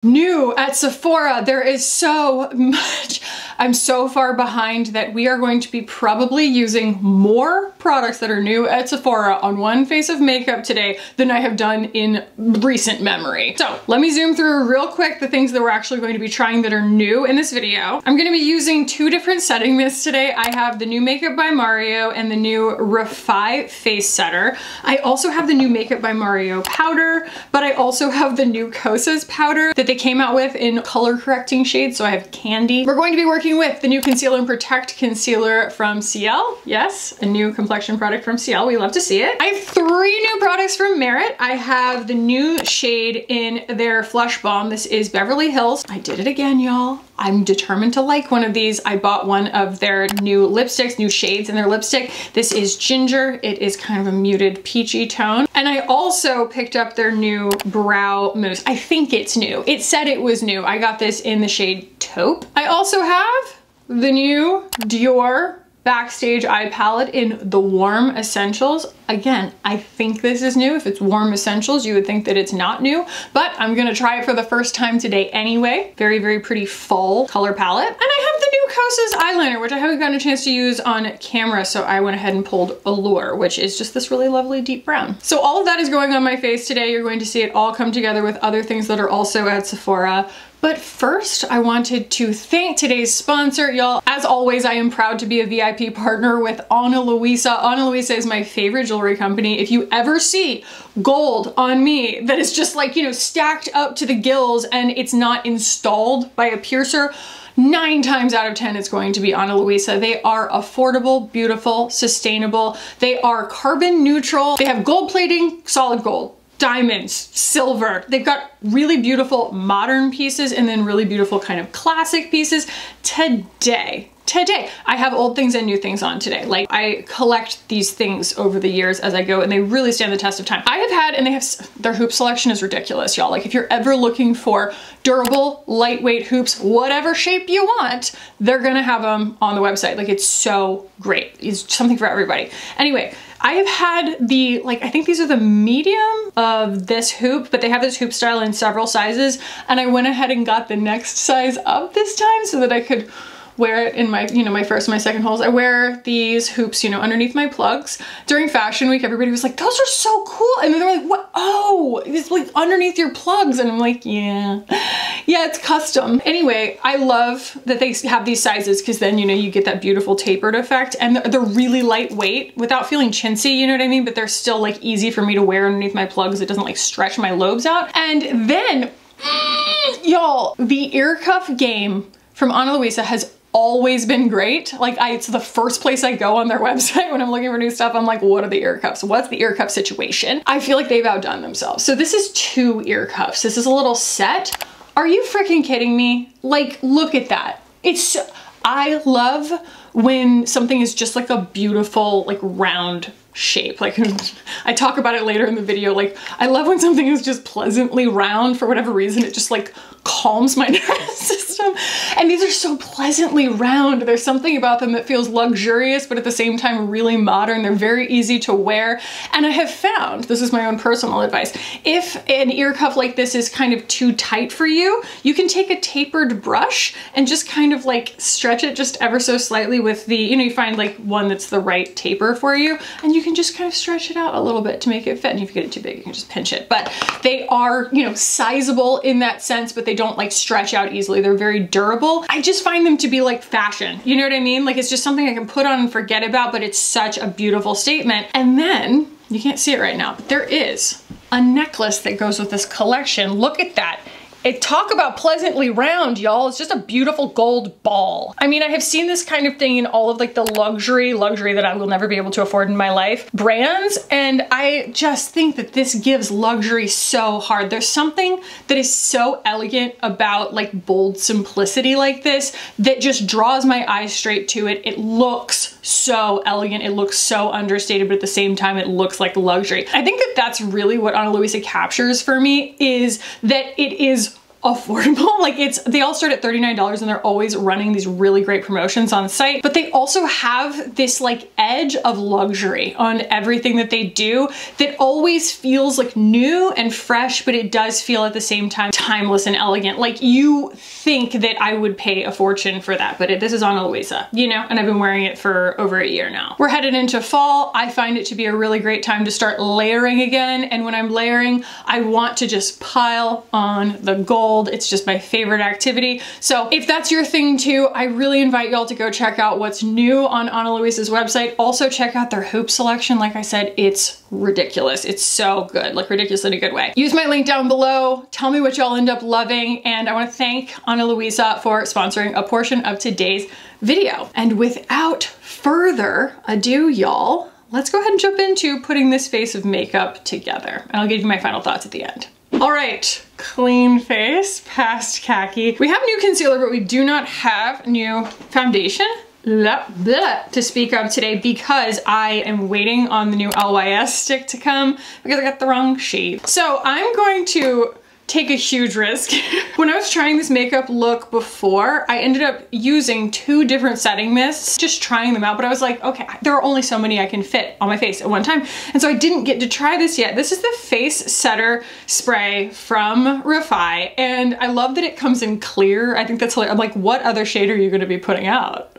New at Sephora, there is so much. I'm so far behind that we are going to be probably using more products that are new at Sephora on one face of makeup today than I have done in recent memory. So let me zoom through real quick the things that we're actually going to be trying that are new in this video. I'm gonna be using two different setting mists today. I have the new Makeup by Mario and the new Refy face setter. I also have the new Makeup by Mario powder, but I also have the new Kosas powder that they came out with in color correcting shades, so I have candy. We're going to be working with the new Conceal and Protect concealer from Ciele. Yes, a new complexion product from Ciele. We love to see it. I have three new products from Merit. I have the new shade in their Flush Balm. This is Beverly Hills. I did it again, y'all. I'm determined to like one of these. I bought one of their new lipsticks, new shades in their lipstick. This is Ginger. It is kind of a muted peachy tone. And I also picked up their new brow mousse. I think it's new. It said it was new. I got this in the shade Taupe. I also have the new Dior Backstage eye palette in the Warm Essentials. Again, I think this is new. If it's Warm Essentials, you would think that it's not new, but I'm gonna try it for the first time today anyway. Very, very pretty fall color palette. And I have the new Kosas eyeliner, which I haven't gotten a chance to use on camera, so I went ahead and pulled Allure, which is just this really lovely deep brown. So all of that is going on my face today. You're going to see it all come together with other things that are also at Sephora. But first, I wanted to thank today's sponsor, y'all. As always, I am proud to be a VIP partner with Ana Luisa. Ana Luisa is my favorite jewelry company. If you ever see gold on me that is just like, you know, stacked up to the gills and it's not installed by a piercer, 9 times out of 10 it's going to be Ana Luisa. They are affordable, beautiful, sustainable. They are carbon neutral. They have gold plating, solid gold, diamonds, silver. They've got really beautiful modern pieces and then really beautiful kind of classic pieces. Today, I have old things and new things on today. Like, I collect these things over the years as I go and they really stand the test of time. I have had, and they have, their hoop selection is ridiculous, y'all. Like, if you're ever looking for durable, lightweight hoops, whatever shape you want, they're gonna have them on the website. Like, it's so great. It's something for everybody. Anyway, I have had the, like, I think these are the medium of this hoop, but they have this hoop style in several sizes, and I went ahead and got the next size up this time so that I could wear it in my, you know, my first and my second holes. I wear these hoops, you know, underneath my plugs. During Fashion Week, everybody was like, those are so cool. And then they're like, what? Oh, it's like underneath your plugs. And I'm like, yeah, it's custom. Anyway, I love that they have these sizes because then, you know, you get that beautiful tapered effect and they're really lightweight without feeling chintzy, you know what I mean? But they're still like easy for me to wear underneath my plugs. It doesn't like stretch my lobes out. And then, y'all, the ear cuff game from Ana Luisa has always been great. Like, it's the first place I go on their website when I'm looking for new stuff. I'm like, what are the ear cuffs? What's the ear cuff situation? I feel like they've outdone themselves. So this is 2 ear cuffs. This is a little set. Are you freaking kidding me? Like, look at that. It's, I love when something is just like a beautiful, like, round shape. Like, I talk about it later in the video. Like, I love when something is just pleasantly round for whatever reason. It just like calms my nervous system. And these are so pleasantly round. There's something about them that feels luxurious, but at the same time really modern. They're very easy to wear. And I have found, this is my own personal advice, if an ear cuff like this is kind of too tight for you, you can take a tapered brush and just kind of like stretch it just ever so slightly with the, you know, you find like one that's the right taper for you, and you can just kind of stretch it out a little bit to make it fit. And if you get it too big, you can just pinch it. But they are, you know, sizable in that sense, but they don't like stretch out easily. They're very durable. I just find them to be like fashion. You know what I mean? Like, it's just something I can put on and forget about, but it's such a beautiful statement. And then, you can't see it right now, but there is a necklace that goes with this collection. Look at that. Talk about pleasantly round, y'all. It's just a beautiful gold ball. I mean, I have seen this kind of thing in all of like the luxury that I will never be able to afford in my life brands. And I just think that this gives luxury so hard. There's something that is so elegant about like bold simplicity like this that just draws my eyes straight to it. It looks so elegant. It looks so understated, but at the same time, it looks like luxury. I think that that's really what Ana Luisa captures for me, is that it is affordable. Like they all start at $39 and they're always running these really great promotions on site, but they also have this like edge of luxury on everything that they do that always feels like new and fresh, but it does feel at the same time timeless and elegant. Like you think that I would pay a fortune for that, but this is on Luisa, you know, and I've been wearing it for over a year now. We're headed into fall. I find it to be a really great time to start layering again. And when I'm layering, I want to just pile on the gold. It's just my favorite activity. So if that's your thing too, I really invite y'all to go check out what's new on Ana Luisa's website. Also check out their hoop selection. Like I said, it's ridiculous. It's so good, like ridiculous in a good way. Use my link down below. Tell me what y'all end up loving. And I want to thank Ana Luisa for sponsoring a portion of today's video. And without further ado, y'all, let's go ahead and jump into putting this face of makeup together. And I'll give you my final thoughts at the end. All right, clean face, past khaki. We have new concealer, but we do not have new foundation to speak of today because I am waiting on the new LYS stick to come because I got the wrong shade. So I'm going to take a huge risk. When I was trying this makeup look before, I ended up using 2 different setting mists, just trying them out, but I was like, okay, there are only so many I can fit on my face at one time. And so I didn't get to try this yet. This is the Face Setter Spray from Refy, and I love that it comes in clear. I think that's hilarious. I'm like, what other shade are you gonna be putting out?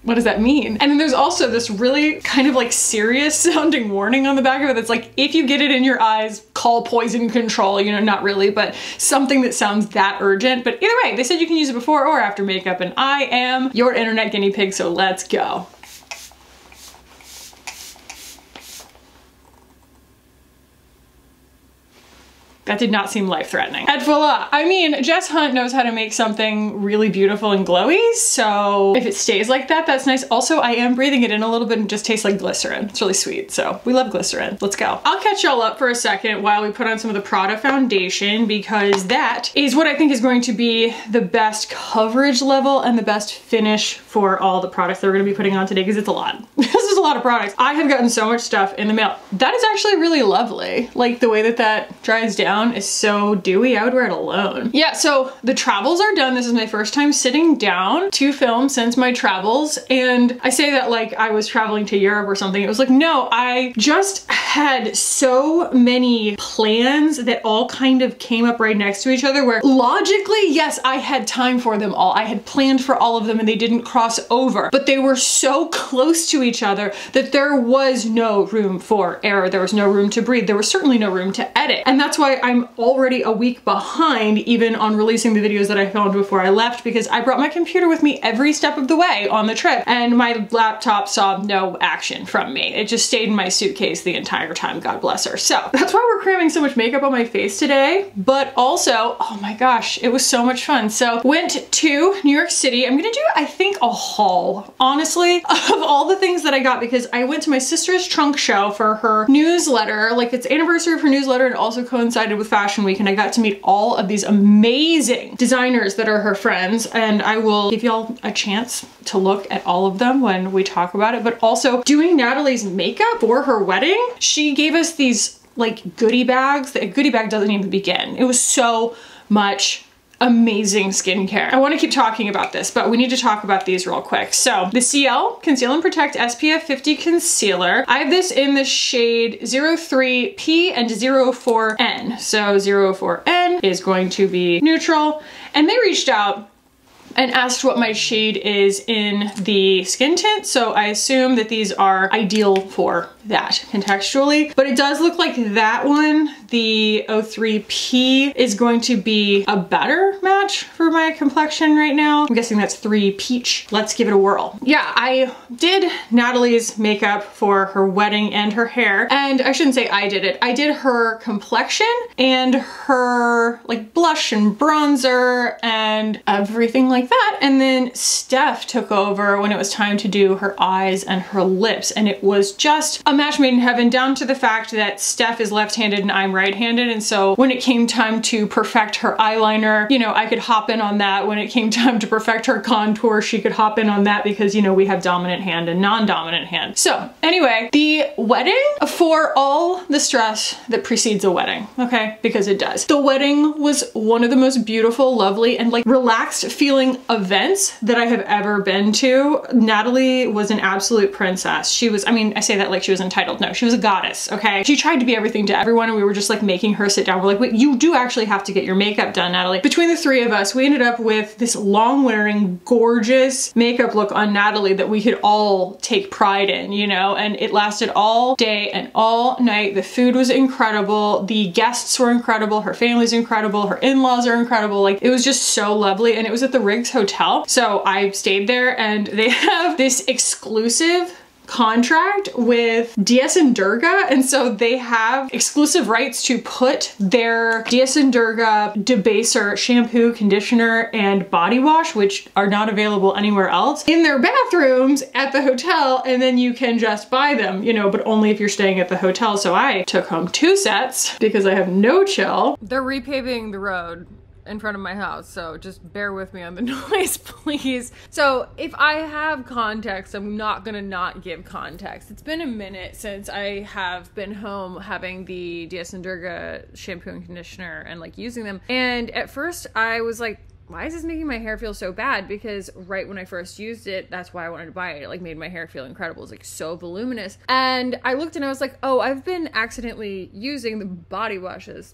What does that mean? And then there's also this really kind of like serious sounding warning on the back of it that's like, if you get it in your eyes, call poison control, you know, not really, but something that sounds that urgent. But either way, they said you can use it before or after makeup, and I am your internet guinea pig, so let's go. That did not seem life-threatening. And voila! I mean, Jess Hunt knows how to make something really beautiful and glowy, so if it stays like that, that's nice. Also, I am breathing it in a little bit and it just tastes like glycerin. It's really sweet, so we love glycerin. Let's go. I'll catch y'all up for a second while we put on some of the PRADA foundation, because that is what I think is going to be the best coverage level and the best finish for all the products that we're gonna be putting on today, because it's a lot. This is a lot of products. I have gotten so much stuff in the mail. That is actually really lovely. Like the way that that dries down is so dewy. I would wear it alone. Yeah, so the travels are done. This is my first time sitting down to film since my travels. And I say that like I was traveling to Europe or something. It was like, no, I just had so many plans that all kind of came up right next to each other where logically, yes, I had time for them all. I had planned for all of them and they didn't cross over, but they were so close to each other that there was no room for error. There was no room to breathe. There was certainly no room to edit. And that's why I'm already a week behind even on releasing the videos that I filmed before I left, because I brought my computer with me every step of the way on the trip and my laptop saw no action from me. It just stayed in my suitcase the entire time, God bless her. So that's why we're cramming so much makeup on my face today, but also, oh my gosh, it was so much fun. So went to New York City. I'm gonna do, I think, a haul, honestly, of all the things that I got, because I went to my sister's trunk show for her newsletter, like it's anniversary of her newsletter, and also coincided with Fashion Week, and I got to meet all of these amazing designers that are her friends, and I will give y'all a chance to look at all of them when we talk about it. But also doing Natalie's makeup for her wedding, she gave us these like goodie bags. The goodie bag doesn't even begin. It was so much amazing skincare. I want to keep talking about this, but we need to talk about these real quick. So the Ciele Conceal and Protect SPF 50 Concealer. I have this in the shade 03P and 04N. So 04N is going to be neutral. And they reached out and asked what my shade is in the skin tint. So I assume that these are ideal for that contextually, but it does look like that one, the 03P, is going to be a better match for my complexion right now. I'm guessing that's 3 Peach. Let's give it a whirl. Yeah, I did Natalie's makeup for her wedding and her hair, and I shouldn't say I did it. I did her complexion and her like blush and bronzer and everything like that. And then Steph took over when it was time to do her eyes and her lips, and it was just a match made in heaven, down to the fact that Steph is left-handed and I'm right right-handed, and so when it came time to perfect her eyeliner, you know, I could hop in on that. When it came time to perfect her contour, she could hop in on that because, you know, we have dominant hand and non-dominant hand. So anyway, the wedding, for all the stress that precedes a wedding, okay, because it does. The wedding was one of the most beautiful, lovely, and like relaxed feeling events that I have ever been to. Natalie was an absolute princess. She was, I mean, I say that like she was entitled. No, she was a goddess, okay? She tried to be everything to everyone, and we were just like making her sit down. We're like, wait, you do actually have to get your makeup done, Natalie. Between the three of us, we ended up with this long-wearing, gorgeous makeup look on Natalie that we could all take pride in, you know? And it lasted all day and all night. The food was incredible. The guests were incredible. Her family's incredible. Her in-laws are incredible. Like, it was just so lovely. And it was at the Riggs Hotel. So I stayed there, and they have this exclusive contract with DS&Durga, and so they have exclusive rights to put their DS&Durga debaser shampoo, conditioner, and body wash, which are not available anywhere else, in their bathrooms at the hotel, and then you can just buy them, you know, but only if you're staying at the hotel. So I took home 2 sets because I have no chill. They're repaving the road in front of my house, so just bear with me on the noise, please. So if I have context, I'm not gonna not give context. It's been a minute since I have been home having the DS&Durga shampoo and conditioner and like using them. And at first I was like, why is this making my hair feel so bad? Because right when I first used it, that's why I wanted to buy it. It like made my hair feel incredible. It's like so voluminous. And I looked and I was like, oh, I've been accidentally using the body washes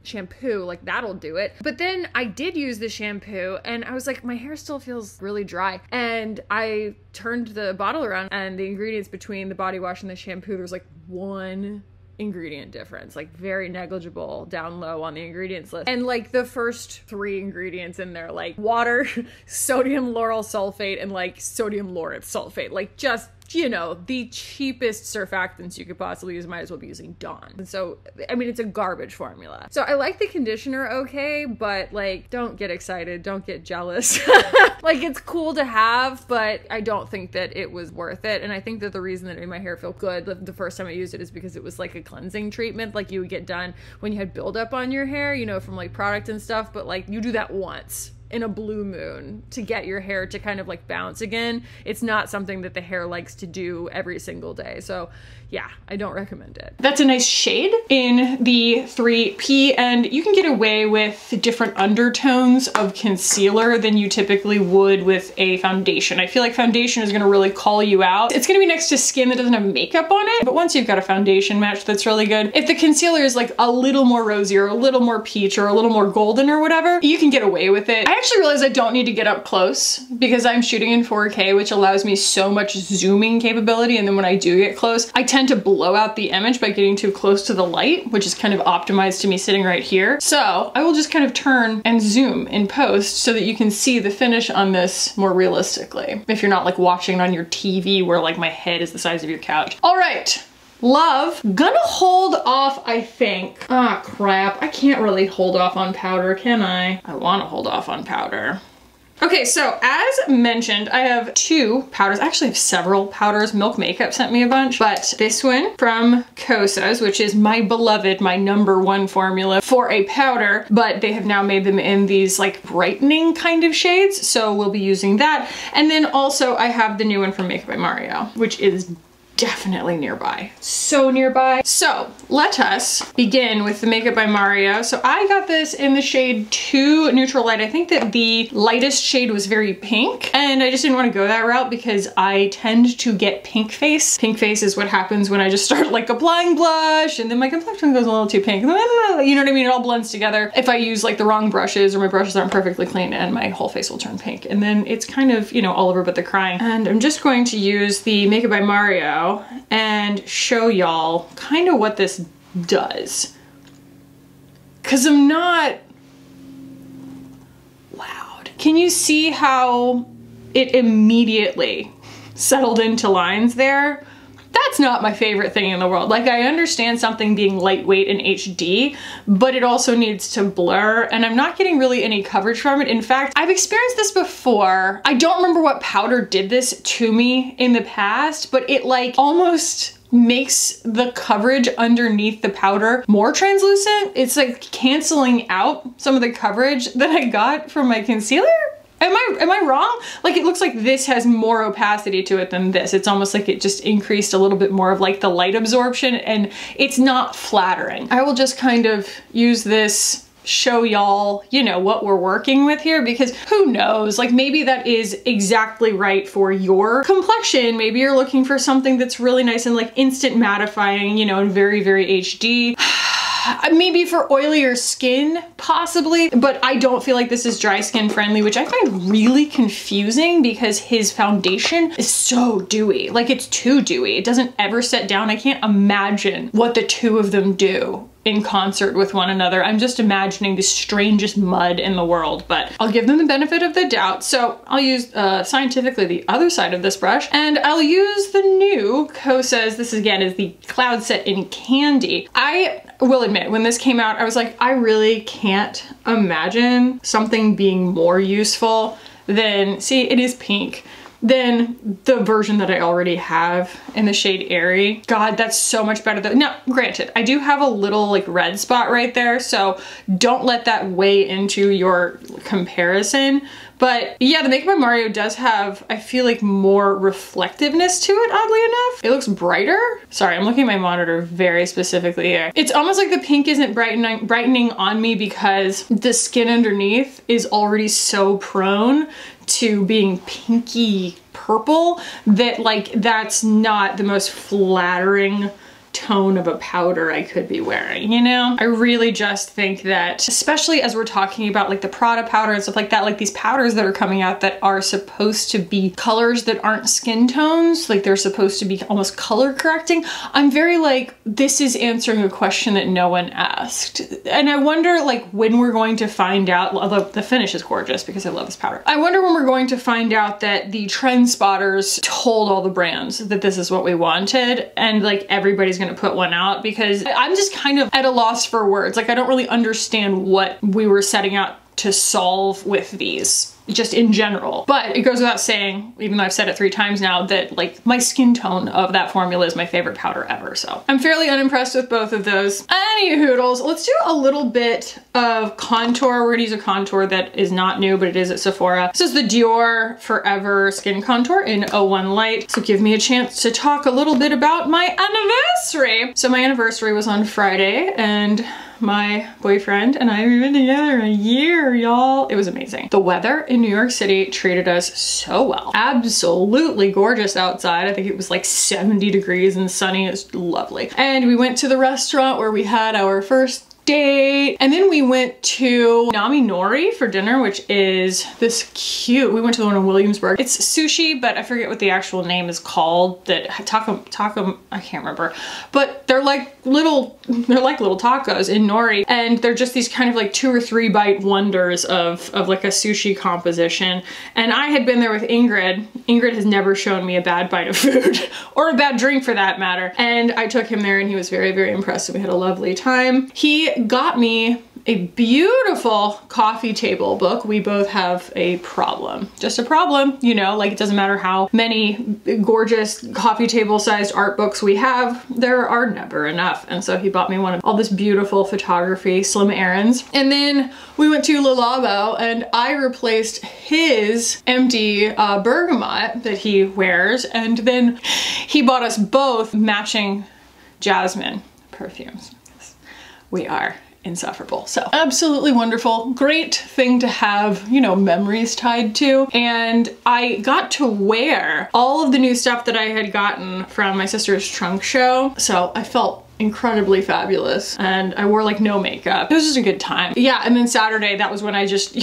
shampoo, like that'll do it. But then I did use the shampoo and I was like, my hair still feels really dry. And I turned the bottle around, and the ingredients between the body wash and the shampoo, there was like 1 ingredient difference, like very negligible down low on the ingredients list. And like the first 3 ingredients in there, like water, sodium lauryl sulfate, and like sodium laureth sulfate, like just, you know, the cheapest surfactants you could possibly use. Might as well be using Dawn. And so, I mean, it's a garbage formula. So I like the conditioner okay, but like, don't get excited, don't get jealous. Like, it's cool to have, but I don't think that it was worth it. And I think that the reason that it made my hair feel good the first time I used it is because it was like a cleansing treatment, like you would get done when you had buildup on your hair, you know, from like product and stuff, but like you do that once in a blue moon to get your hair to kind of like bounce again. It's not something that the hair likes to do every single day. So yeah, I don't recommend it. That's a nice shade in the 3P, and you can get away with different undertones of concealer than you typically would with a foundation. I feel like foundation is gonna really call you out. It's gonna be next to skin that doesn't have makeup on it, but once you've got a foundation match that's really good, if the concealer is like a little more rosy or a little more peach or a little more golden or whatever, you can get away with it. I actually realized I don't need to get up close because I'm shooting in 4K, which allows me so much zooming capability, and then when I do get close, I tend to blow out the image by getting too close to the light, which is kind of optimized to me sitting right here. So I will just kind of turn and zoom in post so that you can see the finish on this more realistically, if you're not like watching it on your TV where like my head is the size of your couch. All right. Love. Gonna hold off, I think. Ah, crap. I can't really hold off on powder, can I? I want to hold off on powder. Okay, so as mentioned, I have 2 powders. I actually have several powders. Milk Makeup sent me a bunch, but this one from Kosas, which is my beloved, my #1 formula for a powder, but they have now made them in these like brightening kind of shades, so we'll be using that. And then also I have the new one from Makeup by Mario, which is definitely nearby. So nearby. So let us begin with the Makeup by Mario. So I got this in the shade 2 Neutral Light. I think that the lightest shade was very pink, and I just didn't want to go that route because I tend to get pink face. Pink face is what happens when I just start like applying blush and then my complexion goes a little too pink. You know what I mean? It all blends together. If I use like the wrong brushes or my brushes aren't perfectly clean, and my whole face will turn pink. And then it's kind of, you know, all over but the crying. And I'm just going to use the Makeup by Mario and show y'all kind of what this does. Cause I'm not loud. Can you see how it immediately settled into lines there? That's not my favorite thing in the world. Like, I understand something being lightweight in HD, but it also needs to blur, and I'm not getting really any coverage from it. In fact, I've experienced this before. I don't remember what powder did this to me in the past, but it like almost makes the coverage underneath the powder more translucent. It's like canceling out some of the coverage that I got from my concealer. Am I wrong? Like, it looks like this has more opacity to it than this. It's almost like it just increased a little bit more of like the light absorption, and it's not flattering. I will just kind of use this, show y'all, you know, what we're working with here, because who knows, like maybe that is exactly right for your complexion. Maybe you're looking for something that's really nice and like instant mattifying, you know, and very, very HD. Maybe for oilier skin, possibly, but I don't feel like this is dry skin friendly, which I find really confusing because his foundation is so dewy. Like, it's too dewy. It doesn't ever set down. I can't imagine what the two of them do in concert with one another. I'm just imagining the strangest mud in the world, but I'll give them the benefit of the doubt. So I'll use scientifically the other side of this brush, and I'll use the new Kosas. This again is the Cloud Set in Candy. I will admit, when this came out, I was like, I really can't imagine something being more useful than, see, it is pink, than the version that I already have in the shade Airy. God, that's so much better though. Now, granted, I do have a little like red spot right there, so don't let that weigh into your comparison. But yeah, the Makeup by Mario does have, I feel like, more reflectiveness to it, oddly enough. It looks brighter. Sorry, I'm looking at my monitor very specifically here. It's almost like the pink isn't brightening on me because the skin underneath is already so prone to being pinky purple that like that's not the most flattering tone of a powder I could be wearing, you know? I really just think that, especially as we're talking about like the PRADA powder and stuff like that, like these powders that are coming out that are supposed to be colors that aren't skin tones, like they're supposed to be almost color correcting, I'm very like, this is answering a question that no one asked. And I wonder like when we're going to find out, although the finish is gorgeous because I love this powder, I wonder when we're going to find out that the trend spotters told all the brands that this is what we wanted, and like everybody's gonna put one out, because I'm just kind of at a loss for words. Like, I don't really understand what we were setting out to solve with these, just in general. But it goes without saying, even though I've said it 3 times now, that like my skin tone of that formula is my favorite powder ever. So I'm fairly unimpressed with both of those. Any hoodles, let's do a little bit of contour. We're gonna use a contour that is not new, but it is at Sephora. This is the Dior Forever Skin Contour in 01 Light. So give me a chance to talk a little bit about my anniversary. So my anniversary was on Friday, and my boyfriend and I have been together a year, y'all. It was amazing. The weather in New York City treated us so well. Absolutely gorgeous outside. I think it was like 70 degrees and sunny. It was lovely. And we went to the restaurant where we had our first date, and then we went to Nami Nori for dinner, which is this cute, we went to the one in Williamsburg. It's sushi, but I forget what the actual name is called. That taco, I can't remember, but they're like little tacos in nori, and they're just these kind of like 2 or 3 bite wonders of like a sushi composition. And I had been there with Ingrid. Ingrid has never shown me a bad bite of food or a bad drink for that matter, and I took him there and he was very, very impressed, and we had a lovely time. He got me a beautiful coffee table book. We both have a problem, just a problem, you know, like it doesn't matter how many gorgeous coffee table sized art books we have, there are never enough. And so he bought me one of all this beautiful photography, Slim Errands. And then we went to Le Labo and I replaced his empty bergamot that he wears. And then he bought us both matching jasmine perfumes. We are insufferable. So absolutely wonderful. Great thing to have, you know, memories tied to. And I got to wear all of the new stuff that I had gotten from my sister's trunk show. So I felt incredibly fabulous, and I wore like no makeup. It was just a good time. Yeah, and then Saturday, that was when I just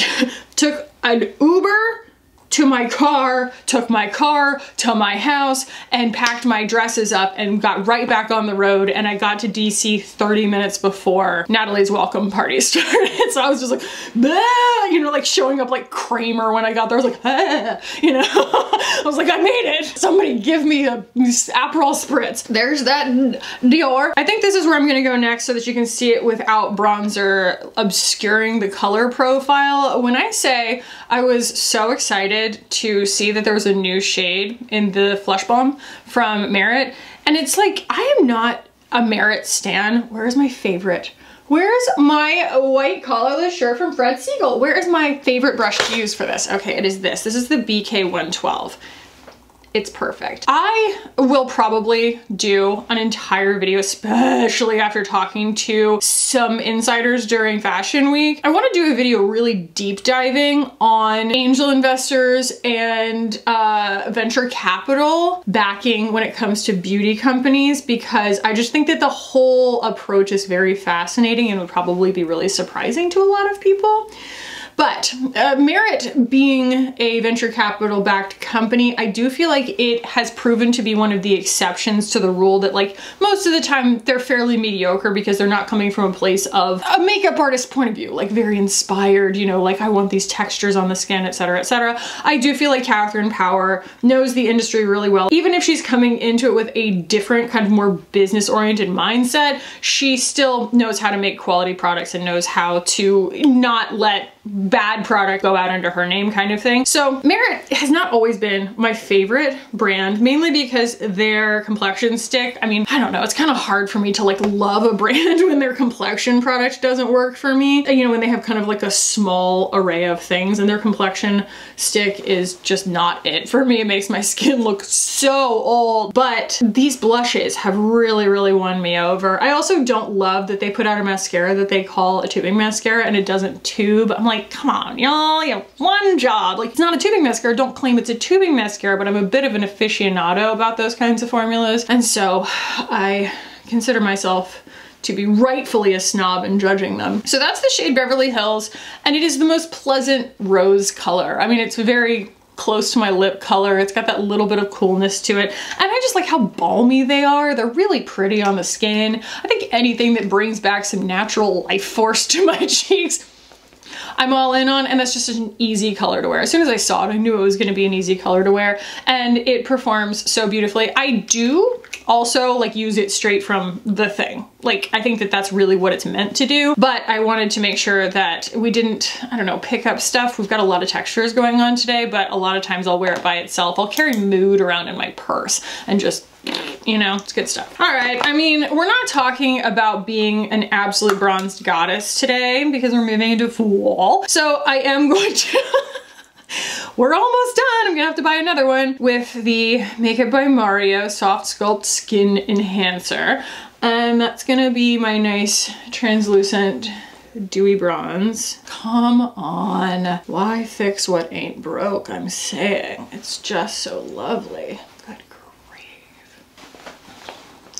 took an Uber to my car, took my car to my house, and packed my dresses up and got right back on the road. And I got to DC 30 minutes before Natalie's welcome party started. So I was just like, bleh, you know, like showing up like Kramer when I got there. I was like, ah, you know, I was like, I made it. Somebody give me a Aperol spritz. There's that Dior. I think this is where I'm gonna go next so that you can see it without bronzer obscuring the color profile. When I say I was so excited to see that there was a new shade in the Flush Balm from Merit, And it's like, I am not a Merit stan. Where's my favorite? Where's my white collarless shirt from Fred Siegel? Where is my favorite brush to use for this? Okay, it is this. This is the BK112. It's perfect. I will probably do an entire video, especially after talking to some insiders during Fashion Week. I want to do a video really deep diving on angel investors and venture capital backing when it comes to beauty companies, because I just think that the whole approach is very fascinating and would probably be really surprising to a lot of people. But Merit being a venture capital backed company, I do feel like it has proven to be one of the exceptions to the rule that, like, most of the time they're fairly mediocre because they're not coming from a place of a makeup artist point of view, like very inspired, you know, like I want these textures on the skin, etc., etc. I do feel like Catherine Power knows the industry really well. Even if she's coming into it with a different kind of more business oriented mindset, she still knows how to make quality products and knows how to not let bad product go out under her name, kind of thing. So Merit has not always been my favorite brand, mainly because their complexion stick, I mean, I don't know, it's kind of hard for me to like love a brand when their complexion product doesn't work for me. You know, when they have kind of like a small array of things and their complexion stick is just not it for me. It makes my skin look so old. But these blushes have really, really won me over. I also don't love that they put out a mascara that they call a tubing mascara and it doesn't tube. I'm like, come on, y'all, you have one job. Like, it's not a tubing mascara. Don't claim it's a tubing mascara, but I'm a bit of an aficionado about those kinds of formulas. And so I consider myself to be rightfully a snob in judging them. So that's the shade Beverly Hills, and it is the most pleasant rose color. I mean, it's very close to my lip color. It's got that little bit of coolness to it. And I just like how balmy they are. They're really pretty on the skin. I think anything that brings back some natural life force to my cheeks, I'm all in on, and that's just an easy color to wear. As soon as I saw it, I knew it was gonna be an easy color to wear, and it performs so beautifully. I do also like use it straight from the thing. Like, I think that that's really what it's meant to do, but I wanted to make sure that we didn't, I don't know, pick up stuff. We've got a lot of textures going on today, but a lot of times I'll wear it by itself. I'll carry Mood around in my purse and just, you know, it's good stuff. All right, I mean, we're not talking about being an absolute bronzed goddess today because we're moving into fall. So I am going to, we're almost done. I'm gonna have to buy another one with the Makeup by Mario Softsculpt Skin Enhancer. And that's gonna be my nice translucent dewy bronze. Come on, why fix what ain't broke? I'm saying, it's just so lovely. Good grief.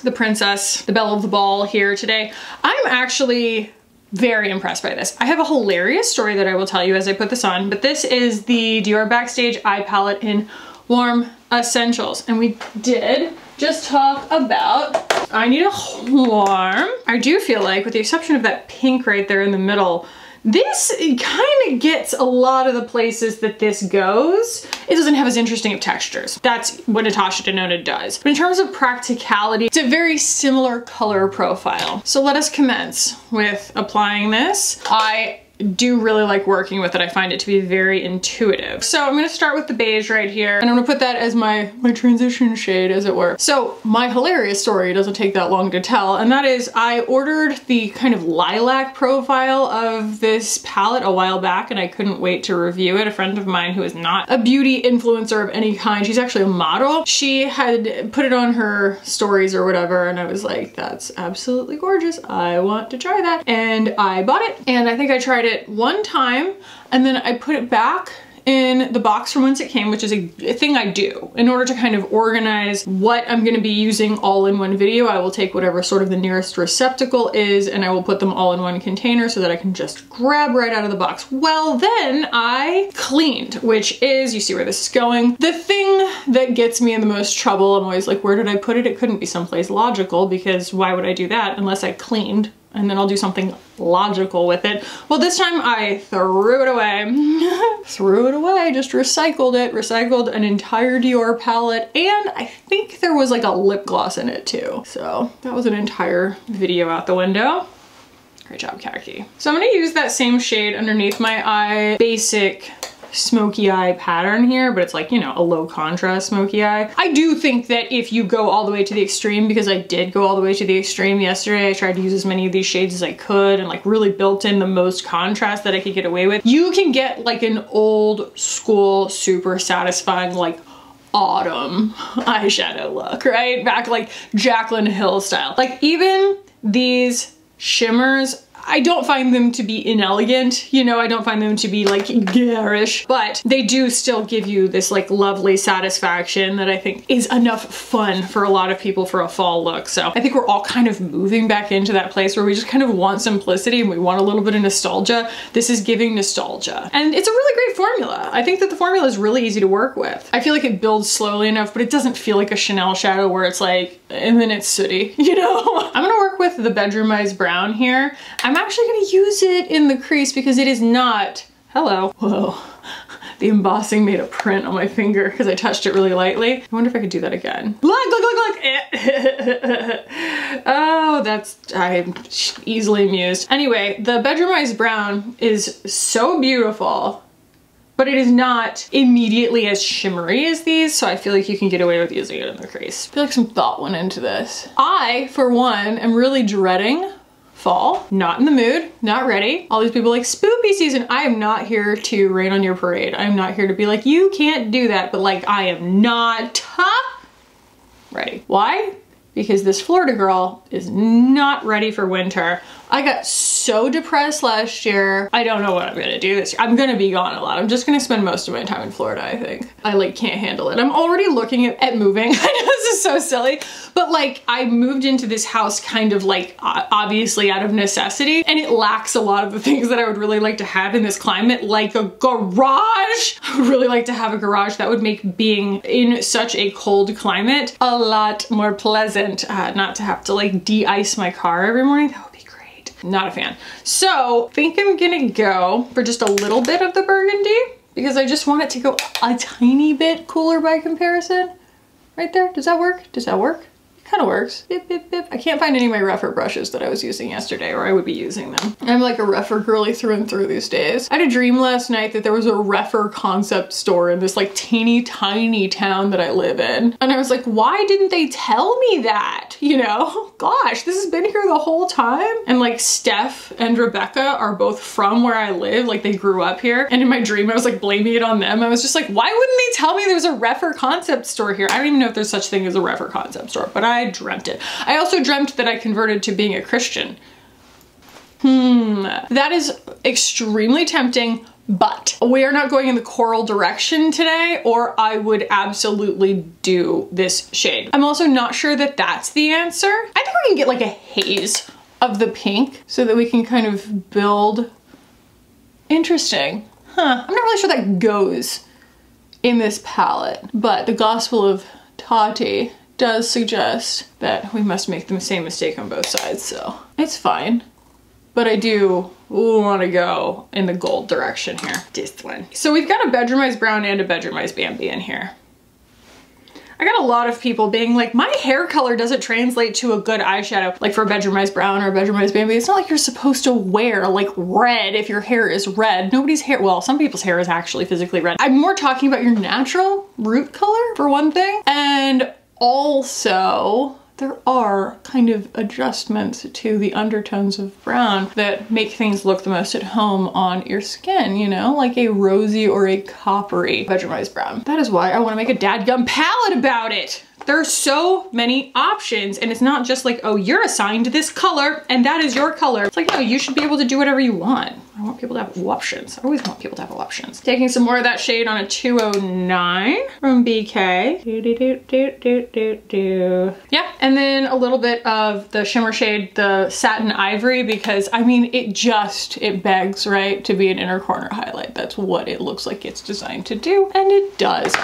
The princess, the belle of the ball here today. I'm actually very impressed by this. I have a hilarious story that I will tell you as I put this on, but this is the Dior Backstage eye palette in Warm Essentials. And we did just talk about, I need a warm. I do feel like, with the exception of that pink right there in the middle, this kind of gets a lot of the places that this goes. It doesn't have as interesting of textures. That's what Natasha Denona does. But in terms of practicality, it's a very similar color profile. So let us commence with applying this. I do really like working with it. I find it to be very intuitive. So I'm gonna start with the beige right here, and I'm gonna put that as my transition shade, as it were. So my hilarious story doesn't take that long to tell, and that is I ordered the kind of lilac profile of this palette a while back, and I couldn't wait to review it. A friend of mine who is not a beauty influencer of any kind, she's actually a model, she had put it on her stories or whatever, and I was like, that's absolutely gorgeous. I want to try that. And I bought it, and I think I tried it one time, and then I put it back in the box from whence it came, which is a thing I do in order to kind of organize what I'm going to be using all in one video. I will take whatever sort of the nearest receptacle is, and I will put them all in one container so that I can just grab right out of the box. Well, then I cleaned, which is, you see where this is going, the thing that gets me in the most trouble. I'm always like, where did I put it? It couldn't be someplace logical, because why would I do that unless I cleaned? And then I'll do something logical with it. Well, this time I threw it away. Threw it away, just recycled it. Recycled an entire Dior palette, and I think there was like a lip gloss in it too. So that was an entire video out the window. Great job, Khaki. So I'm gonna use that same shade underneath my eye, basic smoky eye pattern here, but it's like, you know, a low contrast smoky eye. I do think that if you go all the way to the extreme, because I did go all the way to the extreme yesterday, I tried to use as many of these shades as I could and like really built in the most contrast that I could get away with. You can get like an old school, super satisfying, like autumn eyeshadow look, right? Back like Jaclyn Hill style. Like even these shimmers, I don't find them to be inelegant, you know, I don't find them to be like garish, but they do still give you this like lovely satisfaction that I think is enough fun for a lot of people for a fall look. So I think we're all kind of moving back into that place where we just kind of want simplicity and we want a little bit of nostalgia. This is giving nostalgia. And it's a really great formula. I think that the formula is really easy to work with. I feel like it builds slowly enough, but it doesn't feel like a Chanel shadow where it's like, and then it's sooty, you know? I'm gonna work with the Bedroom Eyes Brown here. I'm actually gonna use it in the crease because it is not, hello, whoa. The embossing made a print on my finger because I touched it really lightly. I wonder if I could do that again. Look, look, look, look. Oh, I'm easily amused. Anyway, the Bedroom Eyes Brown is so beautiful, but it is not immediately as shimmery as these, so I feel like you can get away with using it in the crease. I feel like some thought went into this. I, for one, am really dreading fall. Not in the mood, not ready. All these people like, spoopy season. I am not here to rain on your parade. I'm not here to be like, you can't do that, but like, I am not ready. Why? Because this Florida girl is not ready for winter. I got so depressed last year. I don't know what I'm gonna do this year. I'm gonna be gone a lot. I'm just gonna spend most of my time in Florida, I think. I like can't handle it. I'm already looking at moving. I know this is so silly, but like I moved into this house kind of like obviously out of necessity, and it lacks a lot of the things that I would really like to have in this climate, like a garage. I would really like to have a garage. That would make being in such a cold climate a lot more pleasant. Not to have to like de-ice my car every morning. That would be great. Not a fan. So I think I'm gonna go for just a little bit of the burgundy because I just want it to go a tiny bit cooler by comparison. Right there, does that work? Does that work? Kind of works. Bip, bip, bip. I can't find any of my Refy brushes that I was using yesterday, or I would be using them. I'm like a Refy girly through and through these days. I had a dream last night that there was a Refy concept store in this like teeny tiny town that I live in. And I was like, why didn't they tell me that? You know, gosh, this has been here the whole time. And like Steph and Rebecca are both from where I live. Like they grew up here. And in my dream, I was like blaming it on them. I was just like, why wouldn't they tell me there was a Refy concept store here? I don't even know if there's such thing as a Refy concept store, but I dreamt it. I also dreamt that I converted to being a Christian. That is extremely tempting, but we are not going in the coral direction today, or I would absolutely do this shade. I'm also not sure that that's the answer. I think we can get like a haze of the pink so that we can kind of build. Interesting. I'm not really sure that goes in this palette, but the Gospel of Tati does suggest that we must make the same mistake on both sides, so it's fine. But I do want to go in the gold direction here. This one. So we've got a Bedroom Eyes Brown and a Bedroom Eyes Bambi in here. I got a lot of people being like, my hair color doesn't translate to a good eyeshadow. Like for a Bedroom Eyes Brown or a Bedroom Eyes Bambi, it's not like you're supposed to wear like red if your hair is red. Nobody's hair, well, some people's hair is actually physically red. I'm more talking about your natural root color for one thing. And also, there are kind of adjustments to the undertones of brown that make things look the most at home on your skin, you know, like a rosy or a coppery Bedroom Eyes Brown. That is why I want to make a dadgum palette about it. There are so many options, and it's not just like, oh, you're assigned this color and that is your color. It's like, no, you should be able to do whatever you want. I want people to have options. I always want people to have options. Taking some more of that shade on a 209 from BK. Yeah, and then a little bit of the shimmer shade, the Satin Ivory, because I mean, it begs, right, to be an inner corner highlight. That's what it looks like it's designed to do, and it does.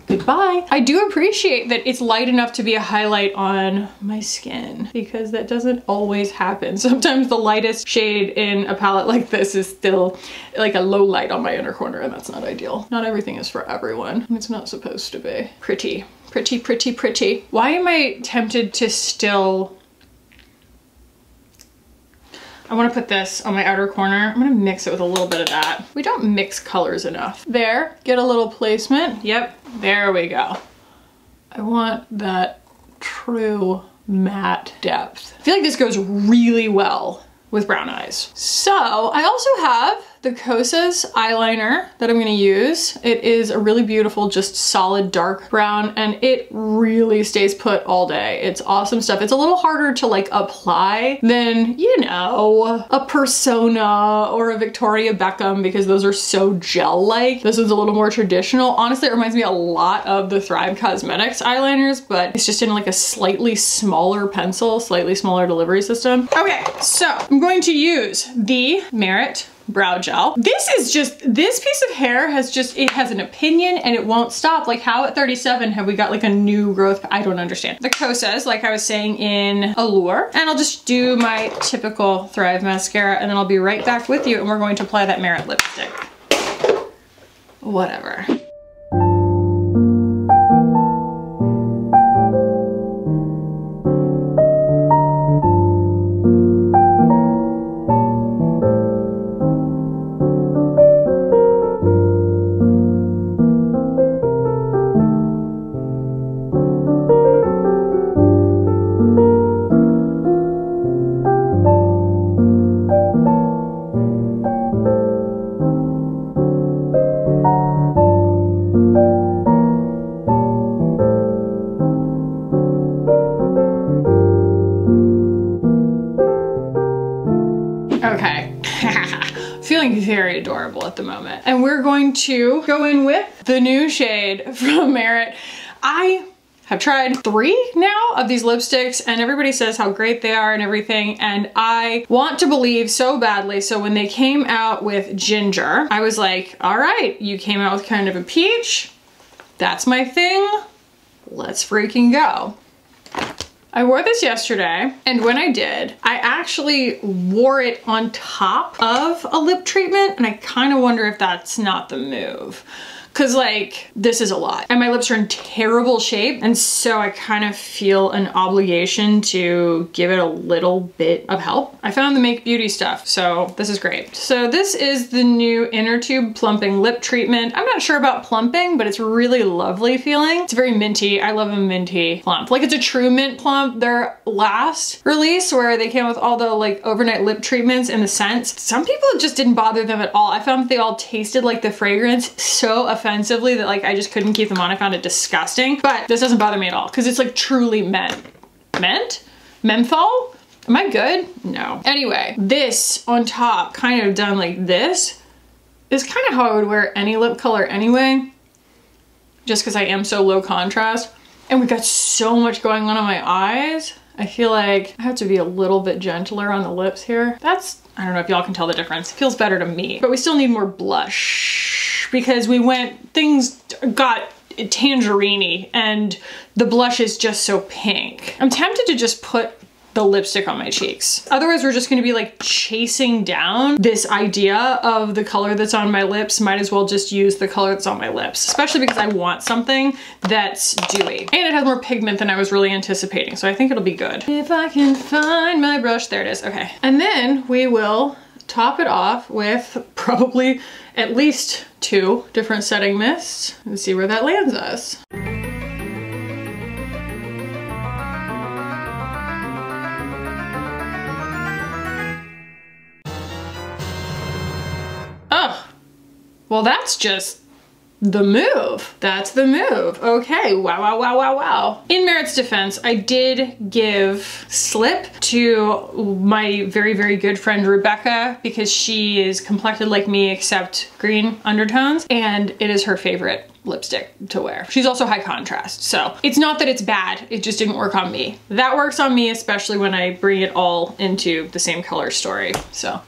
Goodbye. I do appreciate that it's light enough to be a highlight on my skin, because that doesn't always happen. Sometimes the lightest shade in a palette like this is still like a low light on my inner corner, and that's not ideal. Not everything is for everyone. It's not supposed to be. Pretty, pretty, pretty, pretty. Why am I tempted to still... I want to put this on my outer corner. I'm gonna mix it with a little bit of that. We don't mix colors enough. There, get a little placement. Yep, there we go. I want that true matte depth. I feel like this goes really well with brown eyes. So I also have the Kosas eyeliner that I'm gonna use. It is a really beautiful, just solid dark brown, and it really stays put all day. It's awesome stuff. It's a little harder to like apply than, you know, a Persona or a Victoria Beckham because those are so gel-like. This is a little more traditional. Honestly, it reminds me a lot of the Thrive Cosmetics eyeliners, but it's just in like a slightly smaller pencil, slightly smaller delivery system. Okay, so I'm going to use the Merit brow gel. This piece of hair has just, it has an opinion and it won't stop. Like, how at 37 have we got like a new growth? I don't understand. The Kosas, like I was saying, in Allure. And I'll just do my typical Thrive mascara and then I'll be right back with you and we're going to apply that Merit lipstick. Whatever. Very adorable at the moment. And we're going to go in with the new shade from Merit. I have tried 3 now of these lipsticks and everybody says how great they are and everything, and I want to believe so badly. So when they came out with Ginger, I was like, all right, you came out with kind of a peach. That's my thing. Let's freaking go. I wore this yesterday, and when I did, I actually wore it on top of a lip treatment, and I kind of wonder if that's not the move. Cause like, this is a lot. And my lips are in terrible shape, and so I kind of feel an obligation to give it a little bit of help. I found the Make Beauty stuff, so this is great. So this is the new Inner Tube Plumping Lip Treatment. I'm not sure about plumping, but it's really lovely feeling. It's very minty. I love a minty plump. Like, it's a true mint plump. Their last release where they came with all the like overnight lip treatments and the scents, some people it just didn't bother them at all. I found that they all tasted like the fragrance so offensively that like I just couldn't keep them on. I found it disgusting, but this doesn't bother me at all because it's like truly menthol. Am I good? No. Anyway, this on top, kind of done like this, is kind of how I would wear any lip color anyway, just because I am so low contrast. And we got so much going on my eyes. I feel like I have to be a little bit gentler on the lips here. That's, I don't know if y'all can tell the difference. It feels better to me, but we still need more blush because things got tangerine-y and the blush is just so pink. I'm tempted to just put the lipstick on my cheeks. Otherwise, we're just gonna be like chasing down this idea of the color that's on my lips. Might as well just use the color that's on my lips, especially because I want something that's dewy. And it has more pigment than I was really anticipating, so I think it'll be good. If I can find my brush, there it is, okay. And then we will top it off with probably at least 2 different setting mists and see where that lands us. Oh, well, that's just the move. That's the move. Okay, wow, wow, wow, wow, wow. In Merit's defense, I did give Slip to my very, very good friend Rebecca because she is complected like me except green undertones, and it is her favorite lipstick to wear. She's also high contrast, so it's not that it's bad, it just didn't work on me. That works on me, especially when I bring it all into the same color story, so.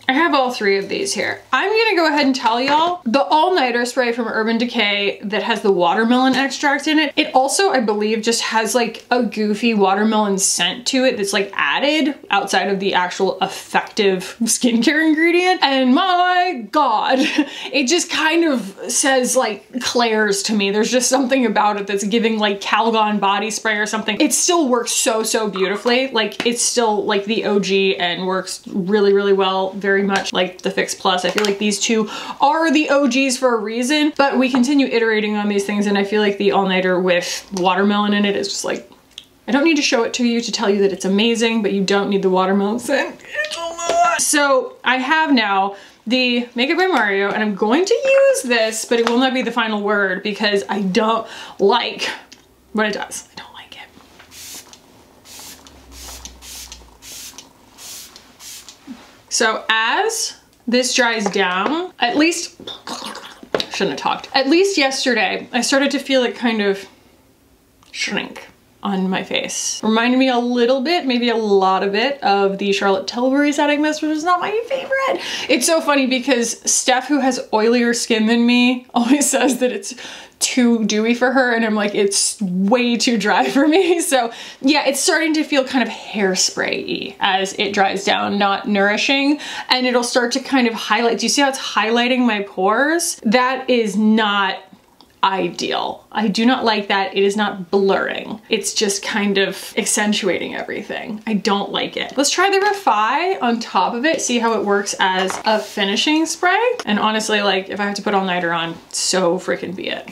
I have all three of these here. I'm gonna go ahead and tell y'all the all-nighter spray from Urban Decay that has the watermelon extract in it. It also, I believe, just has like a goofy watermelon scent to it that's like added outside of the actual effective skincare ingredient. And my God, it just kind of says like Claire's to me. There's just something about it that's giving like Calgon body spray or something. It still works so, so beautifully. Like it's still like the OG and works really, really well. Very much like the Fix Plus. I feel like these two are the OGs for a reason, but we continue iterating on these things, and I feel like the all-nighter with watermelon in it is just like, I don't need to show it to you to tell you that it's amazing, but you don't need the watermelon scent. It's a lot. So I have now the Makeup by Mario, and I'm going to use this, but it will not be the final word because I don't like what it does. I don't like it. So as this dries down, at least, shouldn't have talked. At least yesterday, I started to feel it kind of shrink on my face. Reminded me a little bit, maybe a lot of it, of the Charlotte Tilbury setting mist, which is not my favorite. It's so funny because Steph, who has oilier skin than me, always says that it's too dewy for her, and I'm like, it's way too dry for me. So yeah, it's starting to feel kind of hairspray-y as it dries down, not nourishing, and it'll start to kind of highlight. Do you see how it's highlighting my pores? That is not ideal. I do not like that. It is not blurring. It's just kind of accentuating everything. I don't like it. Let's try the Refy on top of it, see how it works as a finishing spray. And honestly, like if I have to put all-nighter on, so freaking be it.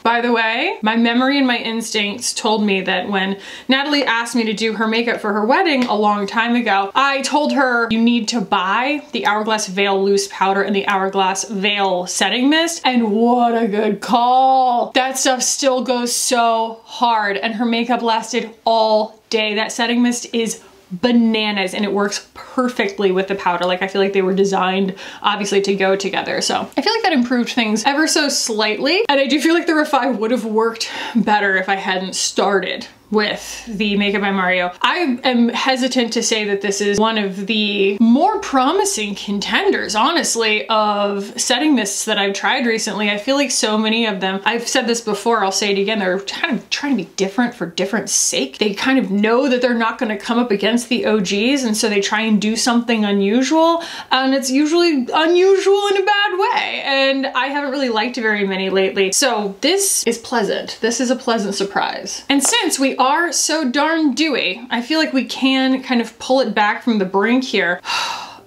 By the way, my memory and my instincts told me that when Natalie asked me to do her makeup for her wedding a long time ago, I told her you need to buy the Hourglass Veil Loose Powder and the Hourglass Veil Setting Mist, and what a good call. That stuff still goes so hard, and her makeup lasted all day. That setting mist is bananas, and it works perfectly with the powder. Like I feel like they were designed obviously to go together. So I feel like that improved things ever so slightly. And I do feel like the Refy would have worked better if I hadn't started with the Makeup by Mario. I am hesitant to say that this is one of the more promising contenders, honestly, of setting mists that I've tried recently. I feel like so many of them, I've said this before, I'll say it again, they're kind of trying to be different for different sake. They kind of know that they're not gonna come up against the OGs, and so they try and do something unusual, and it's usually unusual in a bad way, and I haven't really liked very many lately. So this is pleasant. This is a pleasant surprise. And since we are so darn dewy, I feel like we can kind of pull it back from the brink here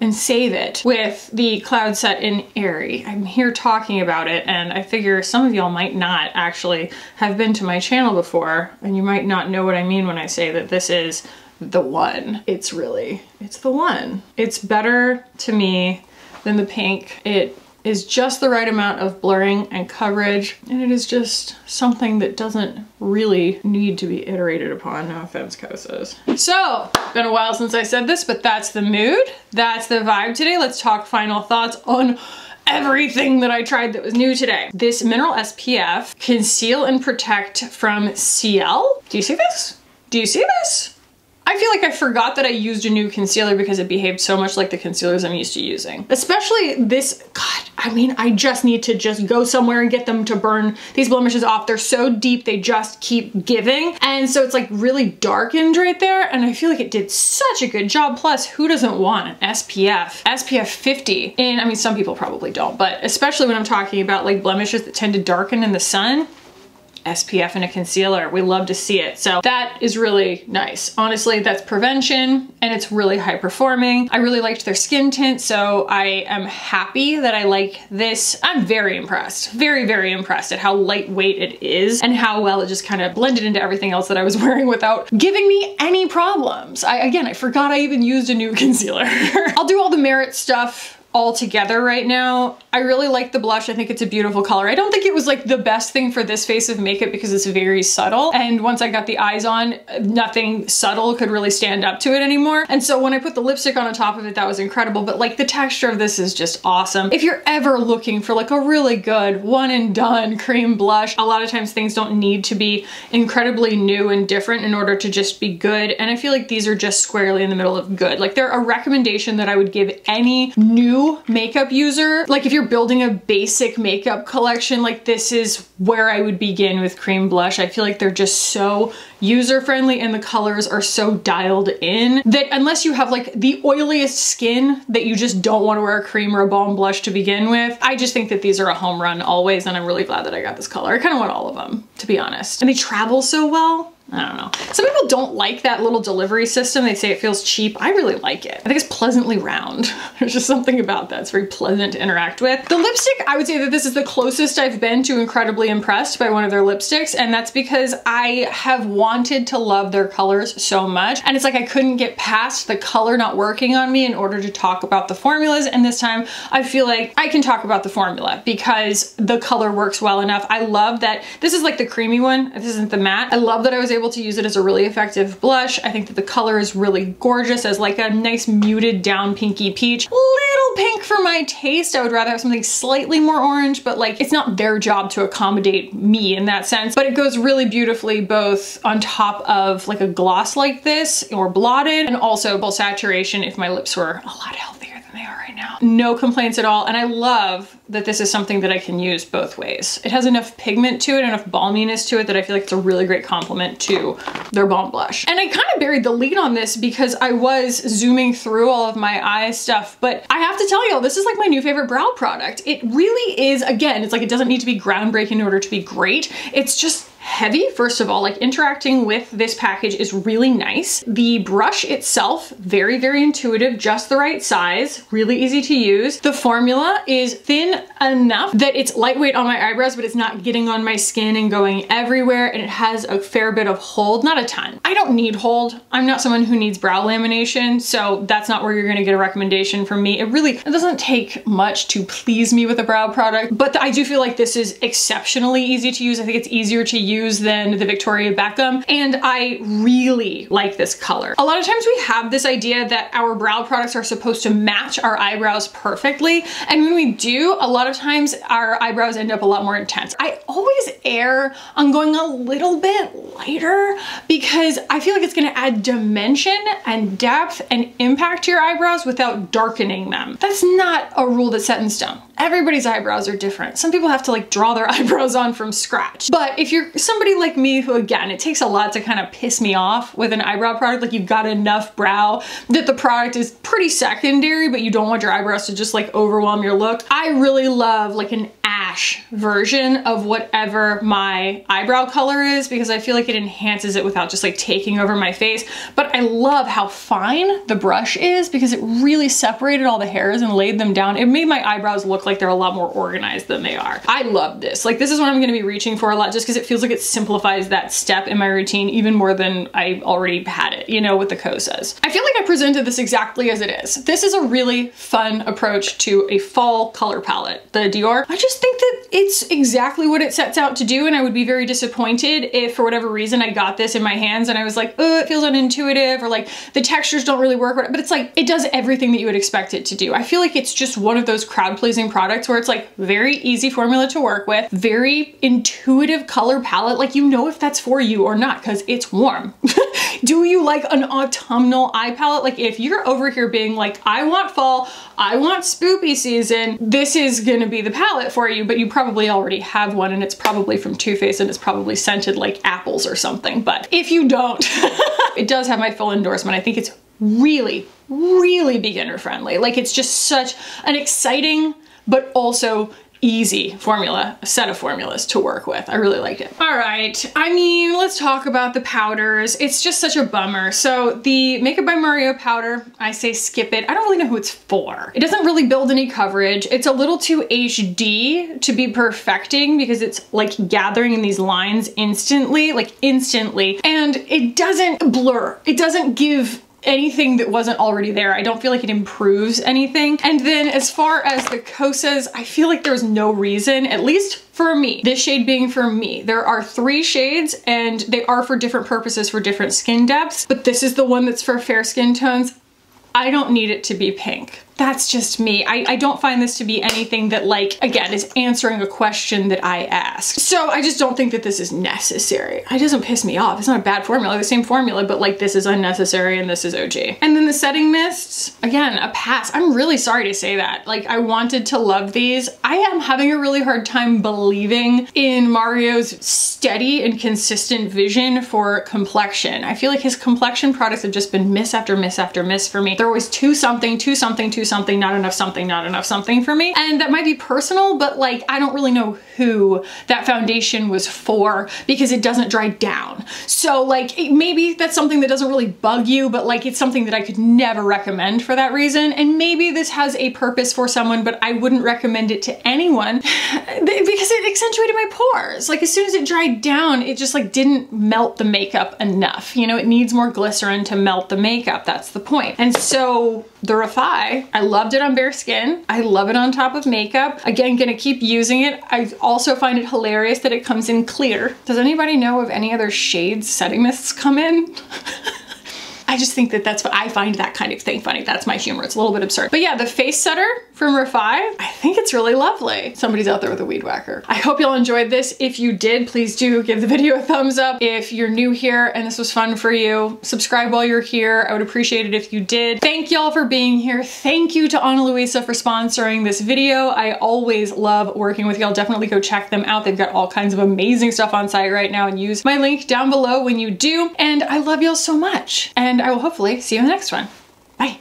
and save it with the Cloud Set in Airy. I'm here talking about it, and I figure some of y'all might not actually have been to my channel before, and you might not know what I mean when I say that this is the one. It's the one. It's better to me than the pink. It is just the right amount of blurring and coverage, and it is just something that doesn't really need to be iterated upon. No offense, Kosas. So, been a while since I said this, but that's the mood. That's the vibe today. Let's talk final thoughts on everything that I tried that was new today. This Mineral SPF Conceal and Protect from Ciele. Do you see this? Do you see this? I feel like I forgot that I used a new concealer because it behaved so much like the concealers I'm used to using. Especially this, God, I mean, I just need to just go somewhere and get them to burn these blemishes off. They're so deep, they just keep giving. And so it's like really darkened right there. And I feel like it did such a good job. Plus, who doesn't want an SPF? SPF 50. And I mean, some people probably don't, but especially when I'm talking about like blemishes that tend to darken in the sun, SPF and a concealer, we love to see it. So that is really nice. Honestly, that's prevention, and it's really high performing. I really liked their skin tint, so I am happy that I like this. I'm very impressed, very, very impressed at how lightweight it is and how well it just kind of blended into everything else that I was wearing without giving me any problems. Again, I forgot I even used a new concealer. I'll do all the Merit stuff all together right now. I really like the blush. I think it's a beautiful color. I don't think it was like the best thing for this face of makeup because it's very subtle. And once I got the eyes on, nothing subtle could really stand up to it anymore. And so when I put the lipstick on top of it, that was incredible. But like the texture of this is just awesome. If you're ever looking for like a really good one and done cream blush, a lot of times things don't need to be incredibly new and different in order to just be good. And I feel like these are just squarely in the middle of good. Like they're a recommendation that I would give any new makeup user. Like if you're building a basic makeup collection, like this is where I would begin with cream blush. I feel like they're just so user-friendly and the colors are so dialed in that unless you have like the oiliest skin that you just don't want to wear a cream or a balm blush to begin with, I just think that these are a home run always, and I'm really glad that I got this color. I kind of want all of them, to be honest. And they travel so well. I don't know. Some people don't like that little delivery system. They say it feels cheap. I really like it. I think it's pleasantly round. There's just something about that. It's very pleasant to interact with. The lipstick, I would say that this is the closest I've been to incredibly impressed by one of their lipsticks. And that's because I have wanted to love their colors so much. And it's like I couldn't get past the color not working on me in order to talk about the formulas. And this time I feel like I can talk about the formula because the color works well enough. I love that this is like the creamy one. This isn't the matte. I love that I was able to use it as a really effective blush. I think that the color is really gorgeous as like a nice muted down pinky peach. Little pink for my taste. I would rather have something slightly more orange, but like it's not their job to accommodate me in that sense. But it goes really beautifully both on top of like a gloss like this or blotted, and also full saturation if my lips were a lot healthier than they are right now. No complaints at all. And I love that this is something that I can use both ways. It has enough pigment to it, enough balminess to it that I feel like it's a really great compliment to their balm blush. And I kind of buried the lead on this because I was zooming through all of my eye stuff, but I have to tell y'all, this is like my new favorite brow product. It really is, again, it's like it doesn't need to be groundbreaking in order to be great. It's just heavy, first of all. Like interacting with this package is really nice. The brush itself, very, very intuitive, just the right size, really easy to use. The formula is thin enough that it's lightweight on my eyebrows, but it's not getting on my skin and going everywhere, and it has a fair bit of hold, not a ton. I don't need hold. I'm not someone who needs brow lamination, so that's not where you're gonna get a recommendation from me. It doesn't take much to please me with a brow product, but I do feel like this is exceptionally easy to use. I think it's easier to use than the Victoria Beckham, and I really like this color. A lot of times we have this idea that our brow products are supposed to match our eyebrows perfectly, and when we do, a lot of times our eyebrows end up a lot more intense. I always err on going a little bit lighter because I feel like it's gonna add dimension and depth and impact to your eyebrows without darkening them. That's not a rule that's set in stone. Everybody's eyebrows are different. Some people have to like draw their eyebrows on from scratch. But if you're somebody like me who, again, it takes a lot to kind of piss me off with an eyebrow product, like you've got enough brow that the product is pretty secondary, but you don't want your eyebrows to just like overwhelm your look. I really love like an ash version of whatever my eyebrow color is because I feel like it enhances it without just like taking over my face. But I love how fine the brush is because it really separated all the hairs and laid them down. It made my eyebrows look like they're a lot more organized than they are. I love this. Like this is what I'm gonna be reaching for a lot just because it feels like it simplifies that step in my routine even more than I already had it, you know, with the Kosas. I feel like I presented this exactly as it is. This is a really fun approach to a fall color palette, the Dior. I just think that it's exactly what it sets out to do, and I would be very disappointed if for whatever reason I got this in my hands and I was like, oh, it feels unintuitive, or like the textures don't really work, but it's like, it does everything that you would expect it to do. I feel like it's just one of those crowd-pleasing products where it's like very easy formula to work with, very intuitive color palette, like you know if that's for you or not because it's warm. Do you like an autumnal eye palette? Like if you're over here being like, I want fall, I want spoopy season, this is gonna be the palette for you, but you probably already have one and it's probably from Too Faced and it's probably scented like apples or something. But if you don't, it does have my full endorsement. I think it's really, really beginner friendly. Like it's just such an exciting, but also easy formula, a set of formulas to work with. I really liked it. All right, I mean, let's talk about the powders. It's just such a bummer. So the Makeup by Mario powder, I say skip it. I don't really know who it's for. It doesn't really build any coverage. It's a little too HD to be perfecting because it's like gathering in these lines instantly, like instantly. And it doesn't blur. It doesn't give anything that wasn't already there. I don't feel like it improves anything. And then as far as the Kosas, I feel like there's no reason, at least for me, this shade being for me. There are 3 shades and they are for different purposes for different skin depths, but this is the one that's for fair skin tones. I don't need it to be pink. That's just me. I don't find this to be anything that, like, again, is answering a question that I asked. So I just don't think that this is necessary. It doesn't piss me off. It's not a bad formula, the same formula, but like this is unnecessary and this is OG. And then the setting mists, again, a pass. I'm really sorry to say that. Like, I wanted to love these. I am having a really hard time believing in Mario's steady and consistent vision for complexion. I feel like his complexion products have just been miss after miss after miss for me. They're always too something, too something, too something, not enough something, not enough something for me. And that might be personal, but like, I don't really know who that foundation was for because it doesn't dry down. So like, maybe that's something that doesn't really bug you, but like, it's something that I could never recommend for that reason. And maybe this has a purpose for someone, but I wouldn't recommend it to anyone because it accentuated my pores. Like, as soon as it dried down, it just like didn't melt the makeup enough. You know, it needs more glycerin to melt the makeup. That's the point. And so the Refy, I loved it on bare skin. I love it on top of makeup. Again, gonna keep using it. I also find it hilarious that it comes in clear. Does anybody know of any other shades setting mists come in? I just think that that's what I find that kind of thing funny. That's my humor. It's a little bit absurd. But yeah, the face setter from Refy, I think it's really lovely. Somebody's out there with a weed whacker. I hope y'all enjoyed this. If you did, please do give the video a thumbs up. If you're new here and this was fun for you, subscribe while you're here. I would appreciate it if you did. Thank y'all for being here. Thank you to Luisa for sponsoring this video. I always love working with y'all. Definitely go check them out. They've got all kinds of amazing stuff on site right now, and use my link down below when you do. And I love y'all so much. And I will hopefully see you in the next one.